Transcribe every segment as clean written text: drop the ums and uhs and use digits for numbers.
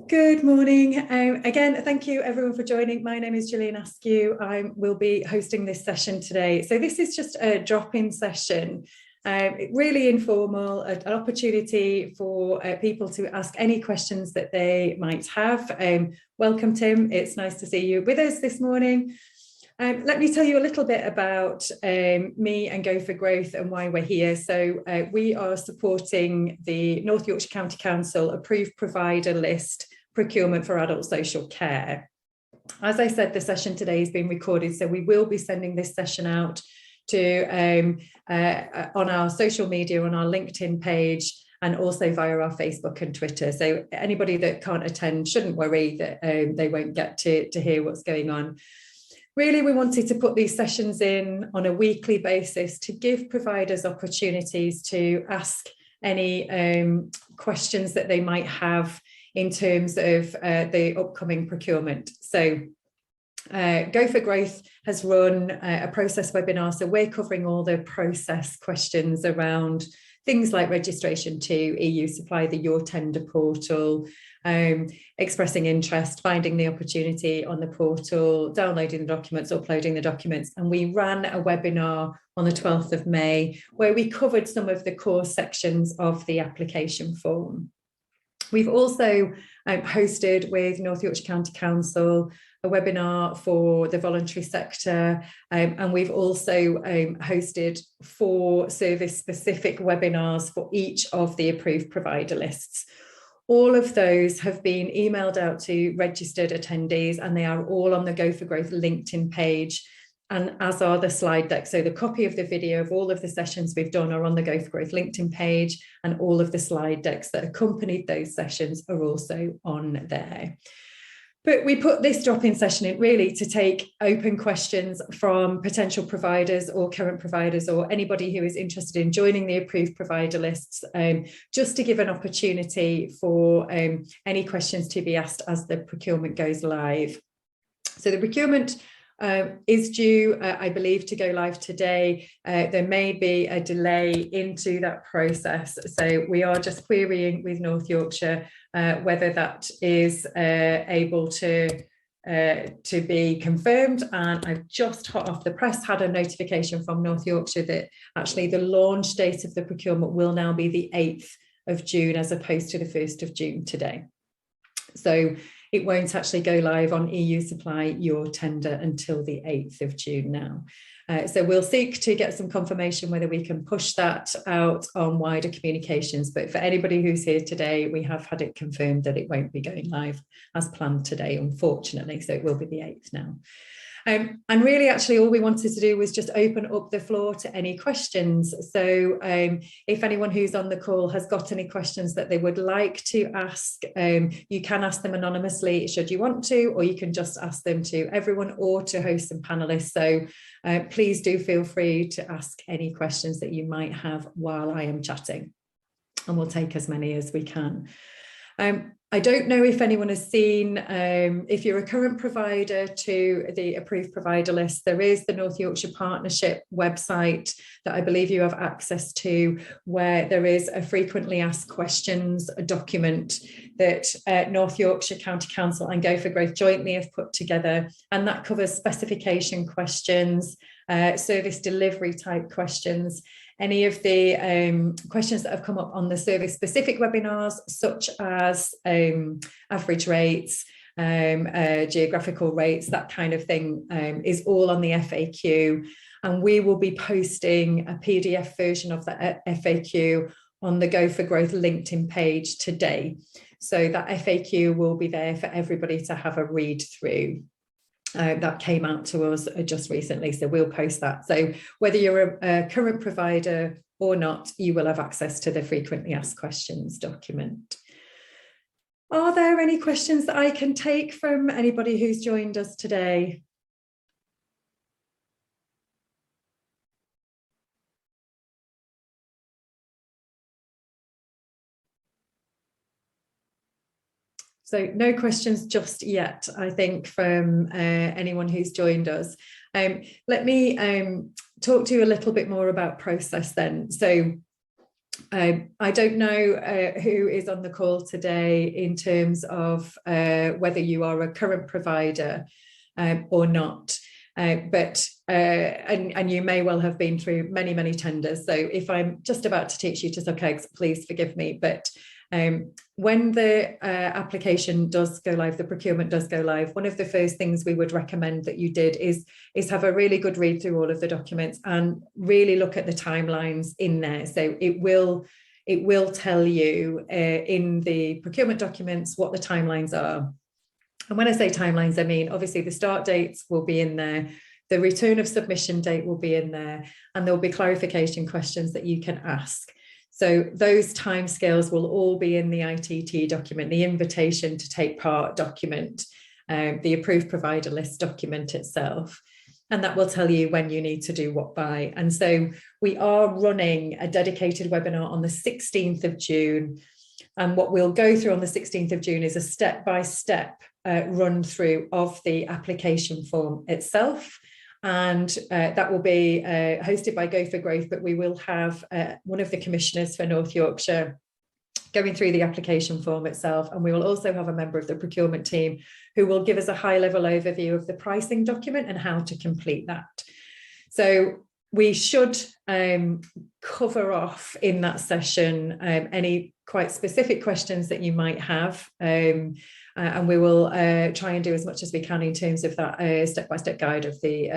Good morning. Again, thank you everyone for joining. My name is Gillian Askew. I will be hosting this session today. So this is just a drop-in session, really informal, an opportunity for people to ask any questions that they might have. Welcome, Tim. It's nice to see you with us this morning. Let me tell you a little bit about me and Go for Growth and why we're here. So we are supporting the North Yorkshire County Council approved provider list procurement for adult social care. As I said, the session today has been recorded, so we will be sending this session out to on our social media, on our LinkedIn page, and also via our Facebook and Twitter. So anybody that can't attend shouldn't worry that they won't get to hear what's going on. Really, we wanted to put these sessions in on a weekly basis to give providers opportunities to ask any questions that they might have in terms of the upcoming procurement. So Go for Growth has run a process webinar, so we're covering all the process questions around things like registration to EU Supply, the Your Tender portal, expressing interest, finding the opportunity on the portal, downloading the documents, uploading the documents. And we ran a webinar on the 12th of May where we covered some of the core sections of the application form. We've also hosted with North Yorkshire County Council a webinar for the voluntary sector, and we've also hosted 4 service-specific webinars for each of the approved provider lists. All of those have been emailed out to registered attendees, and they are all on the Go for Growth LinkedIn page, and as are the slide decks. So the copy of the video of all of the sessions we've done are on the Go for Growth LinkedIn page, and all of the slide decks that accompanied those sessions are also on there. But we put this drop-in session in really to take open questions from potential providers or current providers or anybody who is interested in joining the approved provider lists, just to give an opportunity for any questions to be asked as the procurement goes live. So the procurement is due, I believe, to go live today. There may be a delay into that process. So we are just querying with North Yorkshire whether that is able to be confirmed. And I've just hot off the press had a notification from North Yorkshire that actually the launch date of the procurement will now be the 8th of June as opposed to the 1st of June today. So it won't actually go live on EU Supply Your Tender until the 8th of June now. So we'll seek to get some confirmation whether we can push that out on wider communications. But for anybody who's here today, we have had it confirmed that it won't be going live as planned today, unfortunately. So it will be the 8th now. And really, actually, all we wanted to do was just open up the floor to any questions. So if anyone who's on the call has got any questions that they would like to ask, you can ask them anonymously should you want to, or you can just ask them to everyone or to hosts and panelists. So please do feel free to ask any questions that you might have while I am chatting, and we'll take as many as we can. I don't know if anyone has seen, if you're a current provider to the approved provider list, there is the North Yorkshire Partnership website that I believe you have access to, where there is a frequently asked questions document that North Yorkshire County Council and Go for Growth jointly have put together. And that covers specification questions, service delivery type questions, any of the questions that have come up on the service-specific webinars, such as average rates, geographical rates, that kind of thing, is all on the FAQ. And we will be posting a PDF version of that FAQ on the Go for Growth LinkedIn page today. So that FAQ will be there for everybody to have a read through. That came out to us just recently, so we'll post that. So whether you're a current provider or not, you will have access to the frequently asked questions document. Are there any questions that I can take from anybody who's joined us today? So no questions just yet, I think, from anyone who's joined us. Let me talk to you a little bit more about process then. So I don't know who is on the call today in terms of whether you are a current provider or not. And you may well have been through many, many tenders. So if I'm just about to teach you to suck eggs, please forgive me. But when the application does go live, the procurement does go live, one of the first things we would recommend that you did is have a really good read through all of the documents and really look at the timelines in there. So it will tell you in the procurement documents what the timelines are. And when I say timelines, I mean, obviously the start dates will be in there, the return of submission date will be in there, and there'll be clarification questions that you can ask. So those timescales will all be in the ITT document, the invitation to take part document, the approved provider list document itself. And that will tell you when you need to do what by. And so we are running a dedicated webinar on the 16th of June. And what we'll go through on the 16th of June is a step-by-step run through of the application form itself. And that will be hosted by Go for Growth, but we will have one of the commissioners for North Yorkshire going through the application form itself. And we will also have a member of the procurement team who will give us a high-level overview of the pricing document and how to complete that. So we should cover off in that session any quite specific questions that you might have. And we will try and do as much as we can in terms of that step-by-step guide of the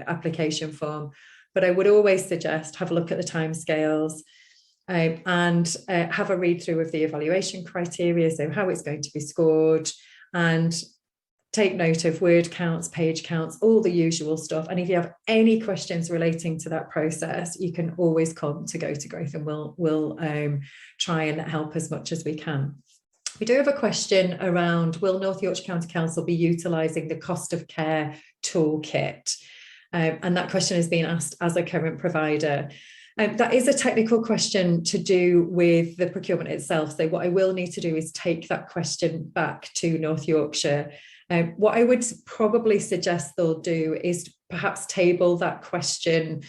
application form. But I would always suggest have a look at the timescales and have a read through of the evaluation criteria, so how it's going to be scored, and take note of word counts, page counts, all the usual stuff. And if you have any questions relating to that process, you can always come to Go to Growth, and we'll try and help as much as we can. We do have a question around, will North Yorkshire County Council be utilising the cost of care toolkit? And that question has been asked as a current provider. That is a technical question to do with the procurement itself. So what I will need to do is take that question back to North Yorkshire. What I would probably suggest they'll do is perhaps table that question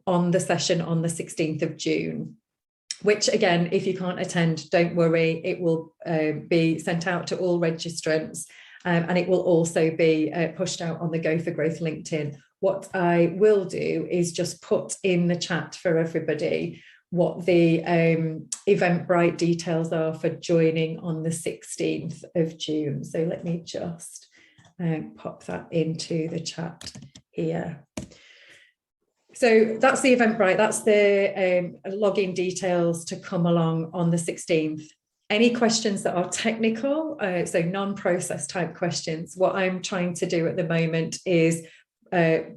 on the session on the 16th of June, which again, if you can't attend, don't worry, it will be sent out to all registrants, and it will also be pushed out on the Go for Growth LinkedIn. What I will do is just put in the chat for everybody what the Eventbrite details are for joining on the 16th of June. So let me just pop that into the chat here. So that's the Eventbrite, that's the login details to come along on the 16th. Any questions that are technical, so non-process type questions, what I'm trying to do at the moment is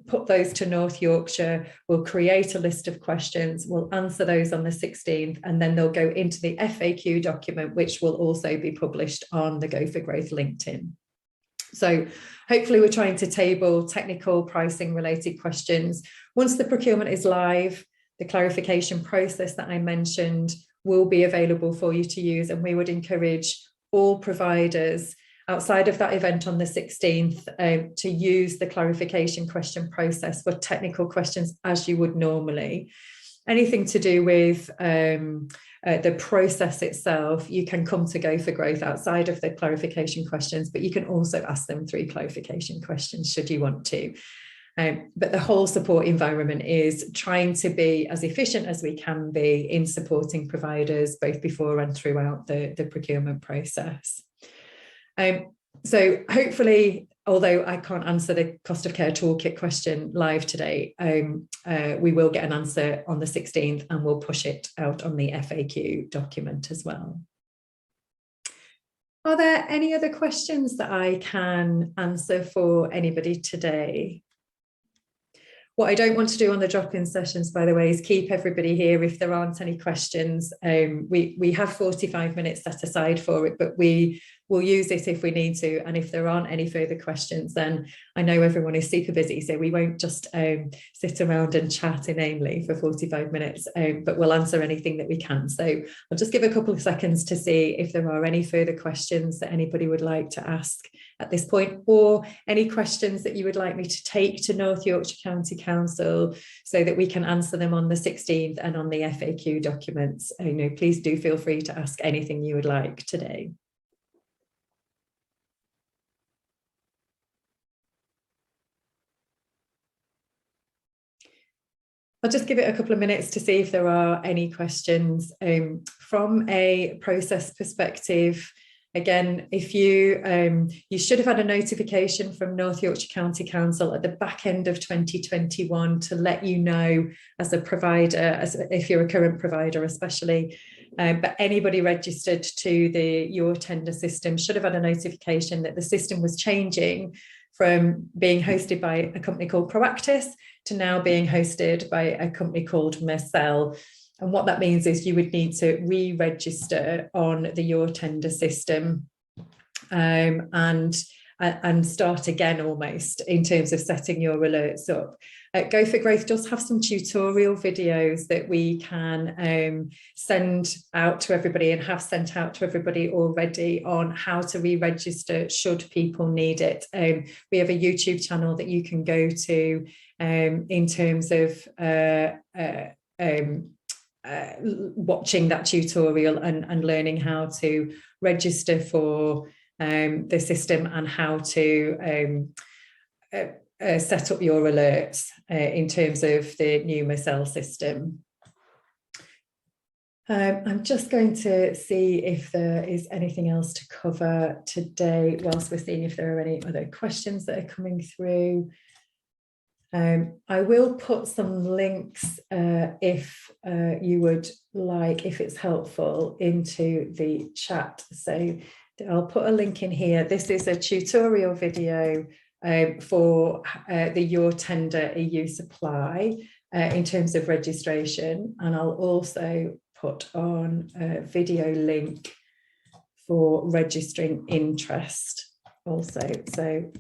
put those to North Yorkshire. We'll create a list of questions, we'll answer those on the 16th, and then they'll go into the FAQ document, which will also be published on the Go for Growth LinkedIn. So hopefully we're trying to table technical pricing related questions. Once the procurement is live, the clarification process that I mentioned will be available for you to use, and we would encourage all providers outside of that event on the 16th to use the clarification question process for technical questions as you would normally. Anything to do with the process itself, you can come to Go for Growth outside of the clarification questions, but you can also ask them through clarification questions should you want to. But the whole support environment is trying to be as efficient as we can be in supporting providers both before and throughout the procurement process. So hopefully, although I can't answer the cost of care toolkit question live today, we will get an answer on the 16th, and we'll push it out on the FAQ document as well. Are there any other questions that I can answer for anybody today? What I don't want to do on the drop-in sessions, by the way, is keep everybody here if there aren't any questions. We have 45 minutes set aside for it, but we we'll use it if we need to. And if there aren't any further questions, then I know everyone is super busy, so we won't just sit around and chat inanely for 45 minutes, but we'll answer anything that we can. So I'll just give a couple of seconds to see if there are any further questions that anybody would like to ask at this point, or any questions that you would like me to take to North Yorkshire County Council so that we can answer them on the 16th and on the FAQ documents. Please do feel free to ask anything you would like today. I'll just give it a couple of minutes to see if there are any questions. From a process perspective, again, if you should have had a notification from North Yorkshire County Council at the back end of 2021 to let you know as a provider, if you're a current provider especially, but anybody registered to the Your Tender system should have had a notification that the system was changing from being hosted by a company called Proactis to now being hosted by a company called Mercell. And what that means is you would need to re-register on the Your Tender system and start again almost in terms of setting your alerts up. Go for Growth does have some tutorial videos that we can send out to everybody and have sent out to everybody already on how to re-register should people need it. We have a YouTube channel that you can go to in terms of watching that tutorial and learning how to register for the system and how to set up your alerts in terms of the new Mercell system. I'm just going to see if there is anything else to cover today whilst we're seeing if there are any other questions that are coming through. I will put some links if you would like, if it's helpful, into the chat. So I'll put a link in here. This is a tutorial video for the Your Tender EU supply in terms of registration. And I'll also put on a video link for registering interest also. So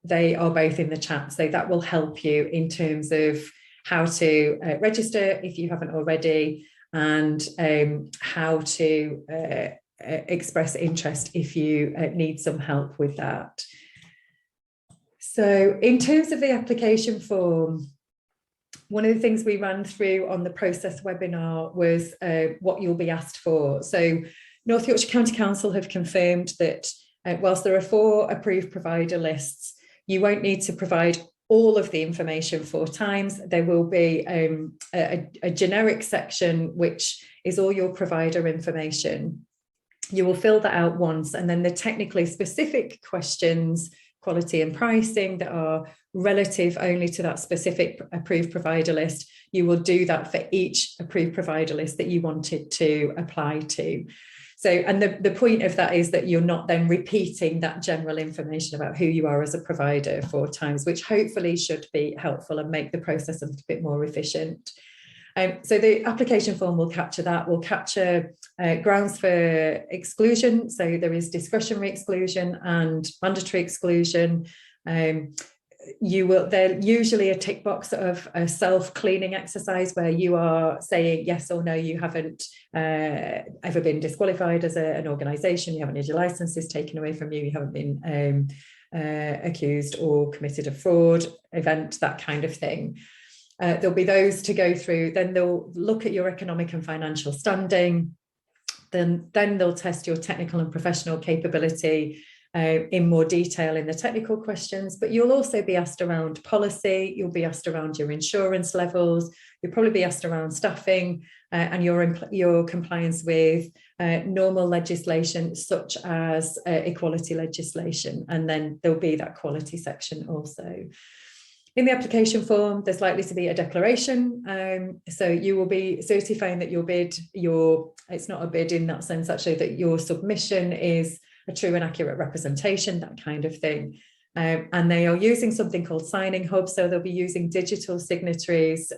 they are both in the chat, so that will help you in terms of how to register if you haven't already, and how to express interest if you need some help with that. So in terms of the application form, one of the things we ran through on the process webinar was what you'll be asked for. So North Yorkshire County Council have confirmed that whilst there are 4 approved provider lists, you won't need to provide all of the information 4 times. There will be a generic section, which is all your provider information. You will fill that out once, and then the technically specific questions, quality and pricing, that are relative only to that specific approved provider list, you will do that for each approved provider list that you wanted to apply to. So, and the point of that is that you're not then repeating that general information about who you are as a provider 4 times, which hopefully should be helpful and make the process a little bit more efficient. So the application form will capture that, will capture grounds for exclusion. So there is discretionary exclusion and mandatory exclusion. They're usually a tick box of a self-cleaning exercise where you are saying yes or no, you haven't ever been disqualified as an organisation, you haven't had your licences taken away from you, you haven't been accused or committed a fraud event, that kind of thing. There'll be those to go through. Then they'll look at your economic and financial standing. Then they'll test your technical and professional capability in more detail in the technical questions, but you'll also be asked around policy, you'll be asked around your insurance levels, you'll probably be asked around staffing and your compliance with normal legislation such as equality legislation, and then there'll be that quality section also. In the application form, there's likely to be a declaration. So you will be certifying that your bid, it's not a bid in that sense actually, that your submission is a true and accurate representation, that kind of thing. And they are using something called Signing Hub. So they'll be using digital signatories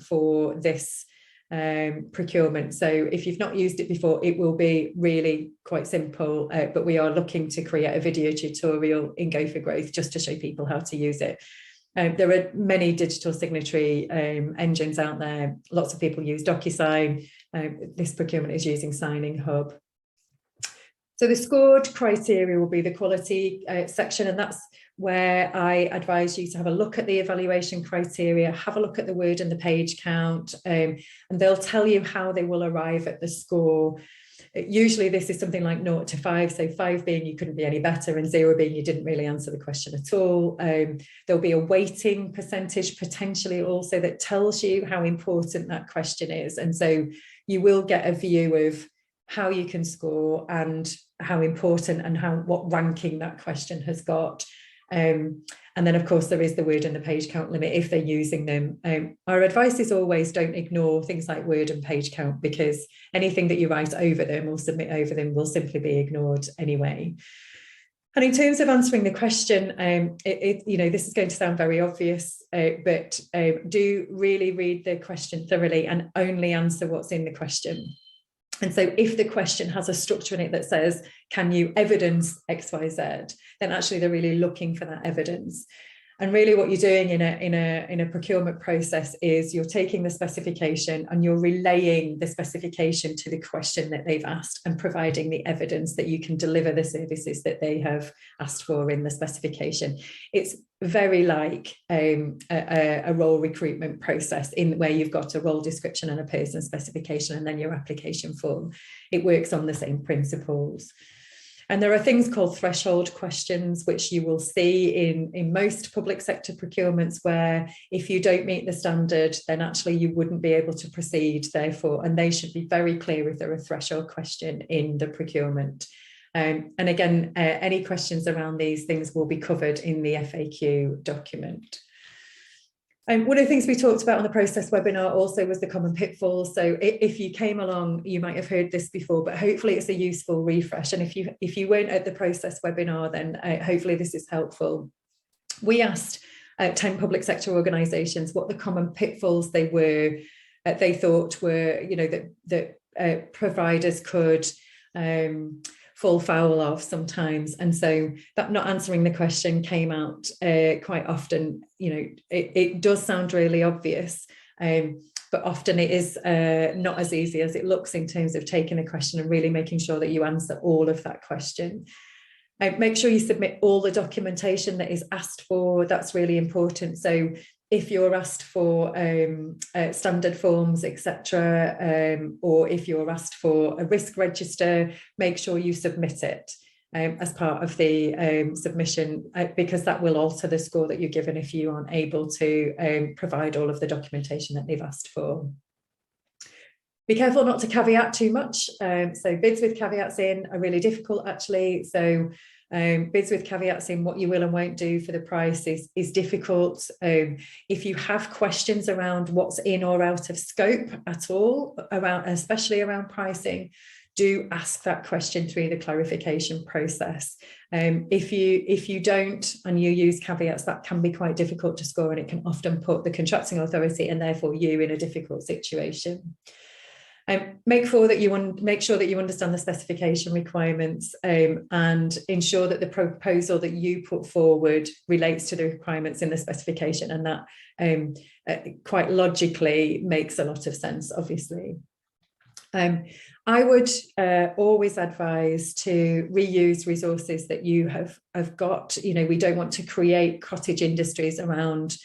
for this procurement. So if you've not used it before, it will be really quite simple, but we are looking to create a video tutorial in Go for Growth just to show people how to use it. There are many digital signatory engines out there. Lots of people use DocuSign. This procurement is using Signing Hub. So the scored criteria will be the quality section, and that's where I advise you to have a look at the evaluation criteria, have a look at the word and the page count, and they'll tell you how they will arrive at the score. Usually this is something like 0 to 5, so 5 being you couldn't be any better and 0 being you didn't really answer the question at all. There'll be a weighting percentage potentially also that tells you how important that question is, and so you will get a view of how you can score and how important and what ranking that question has got. And then of course there is the word and the page count limit if they're using them. Our advice is always don't ignore things like word and page count, because anything that you write over them or submit over them will simply be ignored anyway. And in terms of answering the question, this is going to sound very obvious, but do really read the question thoroughly and only answer what's in the question. And so if the question has a structure in it that says, can you evidence X, Y, Z, then actually they're really looking for that evidence. And really what you're doing in a procurement process is you're taking the specification and you're relaying the specification to the question that they've asked and providing the evidence that you can deliver the services that they have asked for in the specification. It's very like a role recruitment process in where you've got a role description and a person specification and then your application form. It works on the same principles. And there are things called threshold questions, which you will see in most public sector procurements, where if you don't meet the standard, then actually you wouldn't be able to proceed, therefore, and they should be very clear if they're a threshold question in the procurement. And again, any questions around these things will be covered in the FAQ document. One of the things we talked about on the process webinar also was the common pitfalls. So if you came along, you might have heard this before, but hopefully it's a useful refresh. And if you weren't at the process webinar, then hopefully this is helpful. We asked 10 public sector organisations what the common pitfalls they thought were, that providers could fall foul of sometimes. And so that not answering the question came out quite often. It does sound really obvious, but often it is not as easy as it looks in terms of taking a question and really making sure that you answer all of that question. Make sure you submit all the documentation that is asked for. That's really important. So if you're asked for standard forms, etc., or if you're asked for a risk register, make sure you submit it as part of the submission, because that will alter the score that you're given if you aren't able to provide all of the documentation that they've asked for. Be careful not to caveat too much. So bids with caveats in are really difficult, actually. So bids with caveats in what you will and won't do for the price is difficult. If you have questions around what's in or out of scope at all, especially around pricing, do ask that question through the clarification process. If you don't and you use caveats, that can be quite difficult to score, and it can often put the contracting authority and therefore you in a difficult situation. Make sure that you understand the specification requirements, and ensure that the proposal that you put forward relates to the requirements in the specification, and that quite logically makes a lot of sense, obviously. I would always advise to reuse resources that you have got. We don't want to create cottage industries around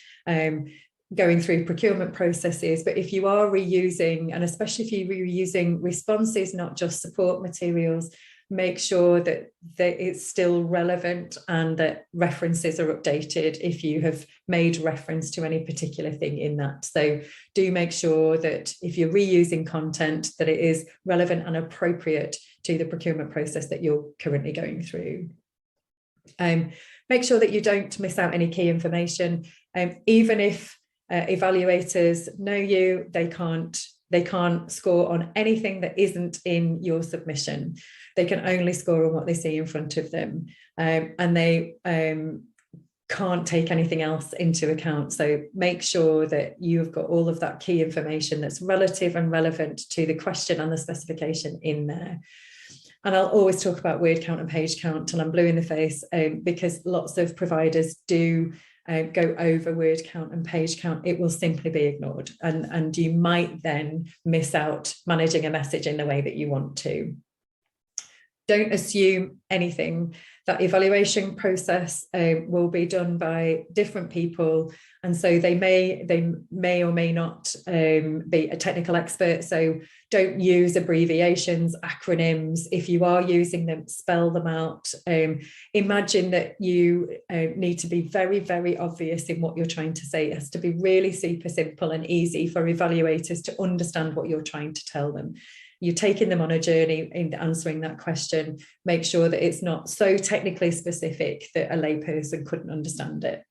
going through procurement processes, but if you are reusing, and especially if you're reusing responses, not just support materials, make sure that it's still relevant and that references are updated if you have made reference to any particular thing in that. So do make sure that if you're reusing content, that it is relevant and appropriate to the procurement process that you're currently going through. Make sure that you don't miss out any key information. Even if evaluators know you, they can't score on anything that isn't in your submission. They can only score on what they see in front of them, and they can't take anything else into account. So make sure that you've got all of that key information that's relative and relevant to the question and the specification in there. And I'll always talk about word count and page count till I'm blue in the face, because lots of providers do go over word count and page count. It will simply be ignored, and you might then miss out managing a message in the way that you want to. Don't assume anything. That evaluation process will be done by different people, and so they may or may not be a technical expert. So don't use abbreviations, acronyms. If you are using them, spell them out. Imagine that you need to be very, very obvious in what you're trying to say. It has to be really super simple and easy for evaluators to understand what you're trying to tell them. You're taking them on a journey in answering that question. Make sure that it's not so technically specific that a layperson couldn't understand it.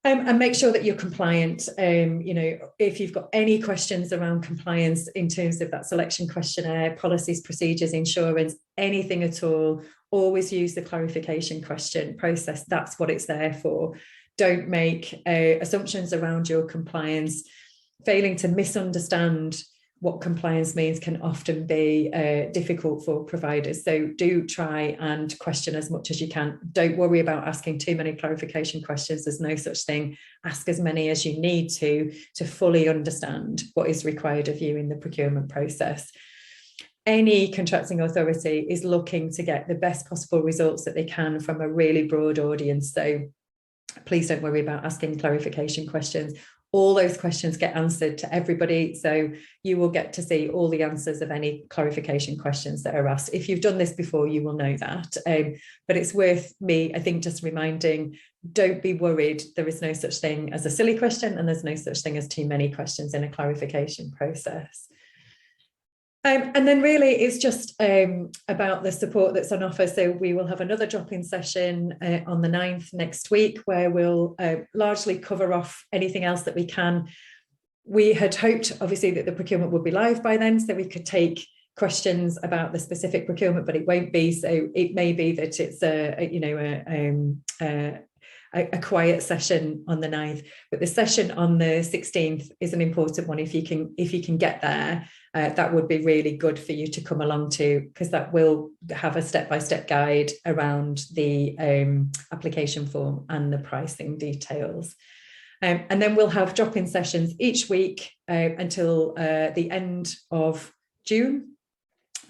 And make sure that you're compliant. If you've got any questions around compliance in terms of that selection questionnaire, policies, procedures, insurance, anything at all, always use the clarification question process. That's what it's there for. Don't make assumptions around your compliance. Failing to misunderstand what compliance means can often be difficult for providers. So do try and question as much as you can. Don't worry about asking too many clarification questions. There's no such thing. Ask as many as you need to fully understand what is required of you in the procurement process. Any contracting authority is looking to get the best possible results that they can from a really broad audience. So please don't worry about asking clarification questions. All those questions get answered to everybody, so you will get to see all the answers of any clarification questions that are asked. If you've done this before, you will know that, but it's worth me, I think, just reminding, don't be worried. There is no such thing as a silly question, and there's no such thing as too many questions in a clarification process. And then really it's just about the support that's on offer. So we will have another drop-in session on the 9th next week, where we'll largely cover off anything else that we can. We had hoped, obviously, that the procurement would be live by then, so we could take questions about the specific procurement, but it won't be. So it may be that it's a quiet session on the 9th, but the session on the 16th is an important one. If you can get there, that would be really good for you to come along to, because that will have a step-by-step guide around the application form and the pricing details. And then we'll have drop-in sessions each week until the end of June.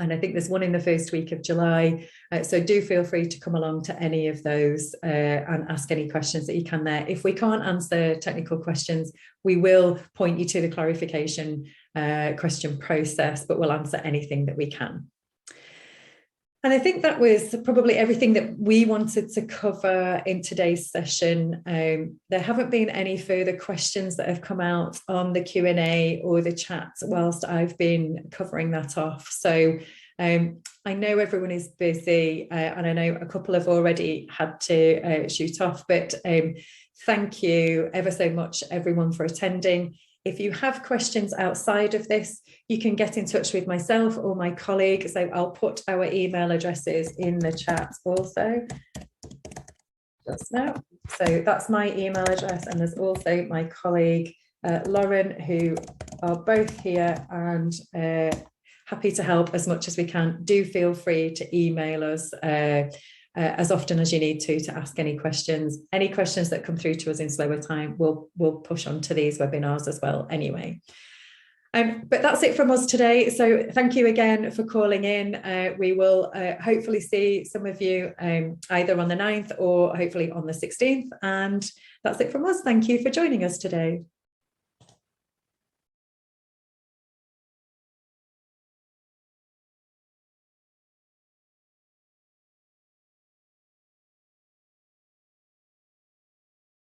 And I think there's one in the first week of July. So do feel free to come along to any of those and ask any questions that you can there. If we can't answer technical questions, we will point you to the clarification question process, but we'll answer anything that we can. And I think that was probably everything that we wanted to cover in today's session. There haven't been any further questions that have come out on the Q&A or the chat whilst I've been covering that off. So I know everyone is busy, and I know a couple have already had to shoot off, but thank you ever so much, everyone, for attending. If you have questions outside of this, you can get in touch with myself or my colleague. So I'll put our email addresses in the chat also just now. So that's my email address, and there's also my colleague Lauren, who are both here and happy to help as much as we can. Do feel free to email us as often as you need to ask any questions. Any questions that come through to us in slower time, we'll push on to these webinars as well anyway. But that's it from us today. So thank you again for calling in. We will hopefully see some of you either on the 9th or hopefully on the 16th. And that's it from us. Thank you for joining us today.